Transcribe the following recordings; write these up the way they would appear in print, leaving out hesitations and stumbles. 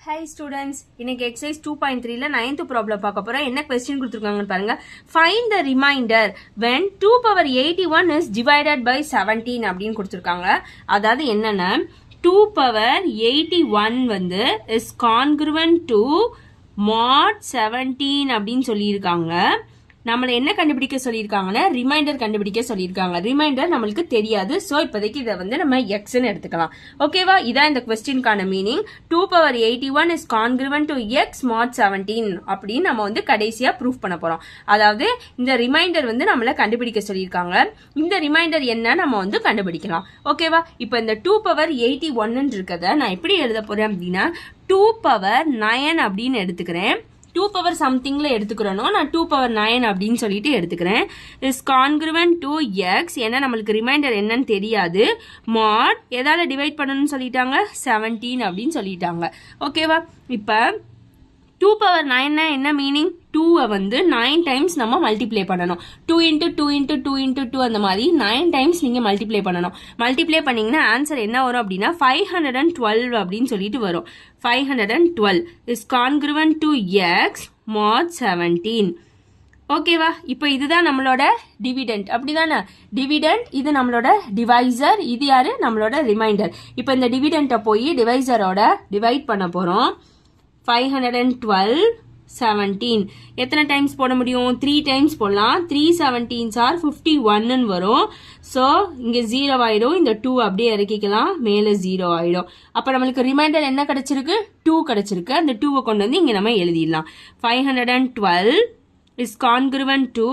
Hi students, இன்னைக்கு exercise 2.3ல 9th problem பார்க்க போறோம். என்ன question கொடுத்திருக்காங்கன்னு பாருங்க. Find the remainder when 2 power 81 is divided by 17 அப்படினு கொடுத்திருக்காங்க. அதாவது என்னன்னா 2 power 81 வந்து is congruent to mod 17 அப்படினு சொல்லியிருக்காங்க. நம்மள என்ன கண்டுபிடிக்க சொல்லியிருக்காங்கன்னா ரிமைண்டர் கண்டுபிடிக்க சொல்லியிருக்காங்க. ரிமைண்டர் நம்மளுக்கு தெரியாது. ஸோ இப்போதைக்கு இதை வந்து நம்ம எக்ஸ்ன்னு எடுத்துக்கலாம். ஓகேவா? இதான் இந்த கொஸ்டின்கான meaning. 2 power 81 is congruent to x mod 17 அப்படின்னு நம்ம வந்து கடைசியா ப்ரூஃப் பண்ண போறோம். அதாவது இந்த ரிமைண்டர் வந்து நம்மள கண்டுபிடிக்க சொல்லியிருக்காங்க. இந்த ரிமைண்டர் என்ன நம்ம வந்து கண்டுபிடிக்கலாம். ஓகேவா? இப்போ இந்த 2 power 81 இருக்கத நான் எப்படி எழுத போறேன் அப்படின்னா 2 power 9 அப்படின்னு எடுத்துக்கிறேன். 2 power somethingல எடுத்துக்கிறோம். நான் 2 power 9 அப்படின்னு சொல்லிட்டு எடுத்துக்கிறேன். Is congruent to x. ஏன்னா நம்மளுக்கு ரிமைண்டர் என்னன்னு தெரியாது. மாட் எதால டிவைட் பண்ணணும்னு சொல்லிட்டாங்க 17 அப்படின்னு சொல்லிட்டாங்க. ஓகேவா? இப்போ 2 power 9 என்ன மீனிங்? 2 வந்து 9 டைம்ஸ் நம்ம மல்டிப்ளை பண்ணணும். 2 into 2 into 2 into 2 அந்த மாதிரி 9 டைம்ஸ் நீங்க மல்டிப்ளை பண்ணணும். மல்டிப்ளை பண்ணீங்கன்னா ஆன்சர் என்ன வரும் அப்படின்னா 512 அப்படின்னு சொல்லிட்டு வரும். 512 is congruent to x mod 17. ஓகேவா? இப்போ இதுதான் நம்மளோட டிவிடெண்ட். அப்படிதானே? டிவிடெண்ட் இது நம்மளோட டிவைசர், இது யாரு? நம்மளோட ரிமைண்டர். இப்போ இந்த டிவிடெண்ட்டை போய் டிவைசரோட டிவைட் பண்ண போறோம். 512 17 எத்தனை டைம்ஸ் போட முடியும்? 3 டைம்ஸ் போடலாம். 3 17s are 51 வரும். ஸோ இங்கே 0 ஆயிடும். இந்த 2 அப்படியே இறக்கிக்கலாம். மேலே 0 ஆயிடும். அப்போ நம்மளுக்கு ரிமைண்டர் என்ன கிடைச்சிருக்கு? 2 கிடைச்சிருக்கு. அந்த 2 கொண்டு வந்து இங்கே நம்ம எழுதிடலாம். 512 is congruent to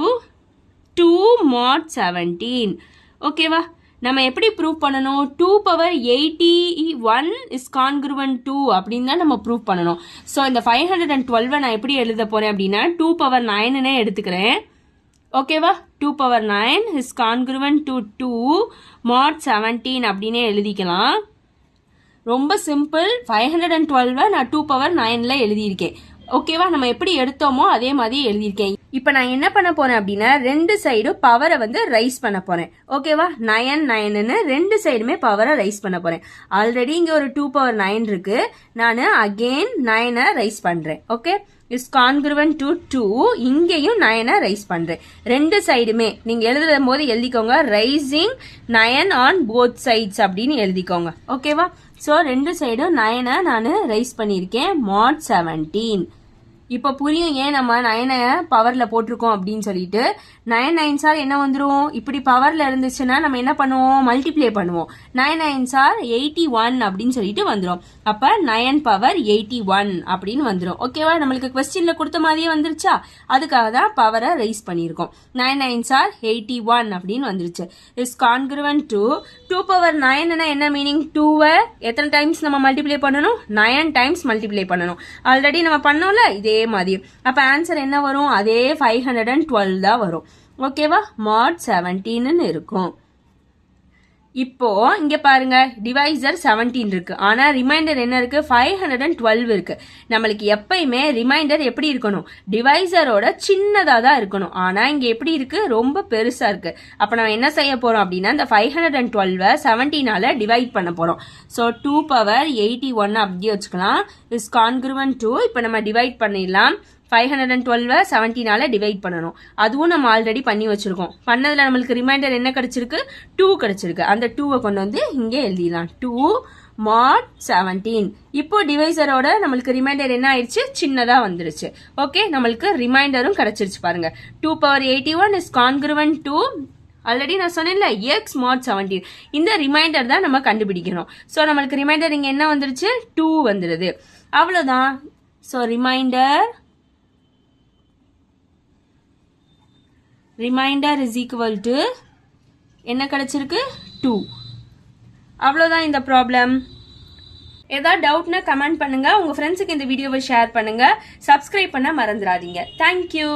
2 mod 17. ஓகேவா? நம்ம எப்படி ப்ரூவ் பண்ணணும்? 2 power 81 is congruent to அப்படின்னு தான் நம்ம ப்ரூவ் பண்ணணும். ஸோ இந்த 512 நான் எப்படி எழுத போறேன் அப்படின்னா 2 power 9னே எடுத்துக்கிறேன். ஓகேவா? 2 power 9 is congruent to 2 mod 17 அப்படின்னே எழுதிக்கலாம். ரொம்ப சிம்பிள். 512 நான் 2 power 9ல எழுதியிருக்கேன். ஓகேவா? நம்ம எப்படி எடுத்தோமோ அதே மாதிரி எழுதியிருக்கேன். இப்போ நான் என்ன பண்ண போறேன் அப்படின்னா ரெண்டு சைடும் பவரை வந்து ரைஸ் பண்ண போறேன். ஓகேவா? 9 9ன்னு ரெண்டு சைடுமே பவரை ரைஸ் பண்ண போறேன். ஆல்ரெடி இங்க ஒரு 2 power 9 இருக்கு. நான் அகெயின் 9 ரைஸ் பண்றேன். ஓகே? Is congruent to 2. இங்கேயும் 9 ரைஸ் பண்றேன். ரெண்டு சைடுமே நீங்க எழுதும் போது எழுதிக்கோங்க ரைசிங் 9 ஆன் போத் சைட்ஸ் அப்படின்னு எழுதிக்கோங்க. ஓகேவா? ஸோ ரெண்டு சைடும் 9 நான் ரைஸ் பண்ணியிருக்கேன். மாட் 17. இப்போ புரியும் ஏன் நம்ம 9 பவர்ல போட்டிருக்கோம் அப்படின்னு சொல்லிட்டு. 9 9s ஆர் என்ன வந்துடும்? இப்படி பவர்ல இருந்துச்சுன்னா நம்ம என்ன பண்ணுவோம்? மல்டிப்ளை பண்ணுவோம். 9 9s ஆர் 81 அப்படின்னு சொல்லிட்டு வந்துடும். அப்ப 9 power 81 அப்படின்னு வந்துடும். ஓகேவா? நம்மளுக்கு கொஸ்டின்ல கொடுத்த மாதிரியே வந்துருச்சா? அதுக்காக தான் பவரை ரைஸ் பண்ணியிருக்கோம். 9 9s ஆர் 81 அப்படின்னு வந்துருச்சு. இஸ் கான்கிருவன்ட் டு 2 power 9 என்ன மீனிங்? 2 எத்தனை டைம்ஸ் நம்ம மல்டிப்ளை பண்ணணும்? 9 டைம்ஸ் மல்டிப்ளை பண்ணணும். ஆல்ரெடி நம்ம பண்ணோம்ல இதே மாதிரி. அப்ப ஆன்சர் என்ன வரும்? அதே 512 தான் வரும். ஓகேவா? மாட் 17 இருக்கும். இப்போ இங்க பாருங்க டிவைசர் 17 இருக்கு. ஆனா ரிமைண்டர் என்ன இருக்கு? 512 இருக்கு. நம்மளுக்கு எப்பயுமே ரிமைண்டர் எப்படி இருக்கணும்? டிவைசரோட சின்னதா தான் இருக்கணும். ஆனா இங்க எப்படி இருக்கு? ரொம்ப பெருசா இருக்கு. அப்ப நம்ம என்ன செய்ய போறோம் அப்படின்னா இந்த 512 17ஆல டிவைட் பண்ண போறோம். ஸோ 2 power 81 அப்படியே வச்சுக்கலாம். இஸ் கான்கிருவன்ட் டு இப்போ நம்ம டிவைட் பண்ணிடலாம். 512 17ஆல டிவைட் பண்ணணும். அதுவும் நம்ம ஆல்ரெடி பண்ணி வச்சிருக்கோம். பண்ணதுல நம்மளுக்கு ரிமைண்டர் என்ன கிடைச்சிருக்கு? 2 கிடைச்சிருக்கு. அந்த 2 கொண்டு வந்து இங்கே எழுதிடலாம். 2 mod 17. இப்போ டிவைசரோட நம்மளுக்கு ரிமைண்டர் என்ன ஆயிடுச்சு? சின்னதா வந்துருச்சு. ஓகே? நம்மளுக்கு ரிமைண்டரும் கிடைச்சிருச்சு பாருங்க. 2 power 81 is congruent to already நான் சொன்னேன்ல x mod 17. இந்த ரிமைண்டர் தான் நம்ம கண்டுபிடிக்கணும். ஸோ நம்மளுக்கு ரிமைண்டர் இங்க என்ன வந்துருச்சு? 2 வந்துருது. அவ்வளோதான். So remainder is equal to என்ன கிடைச்சிருக்கு? 2. அவ்வளோதான் இந்த ப்ராப்ளம். ஏதாவது டவுட்னா கமெண்ட் பண்ணுங்க. உங்க ஃப்ரெண்ட்ஸுக்கு இந்த வீடியோவை ஷேர் பண்ணுங்க. சப்ஸ்கிரைப் பண்ண மறந்துடாதீங்க. தேங்க்யூ.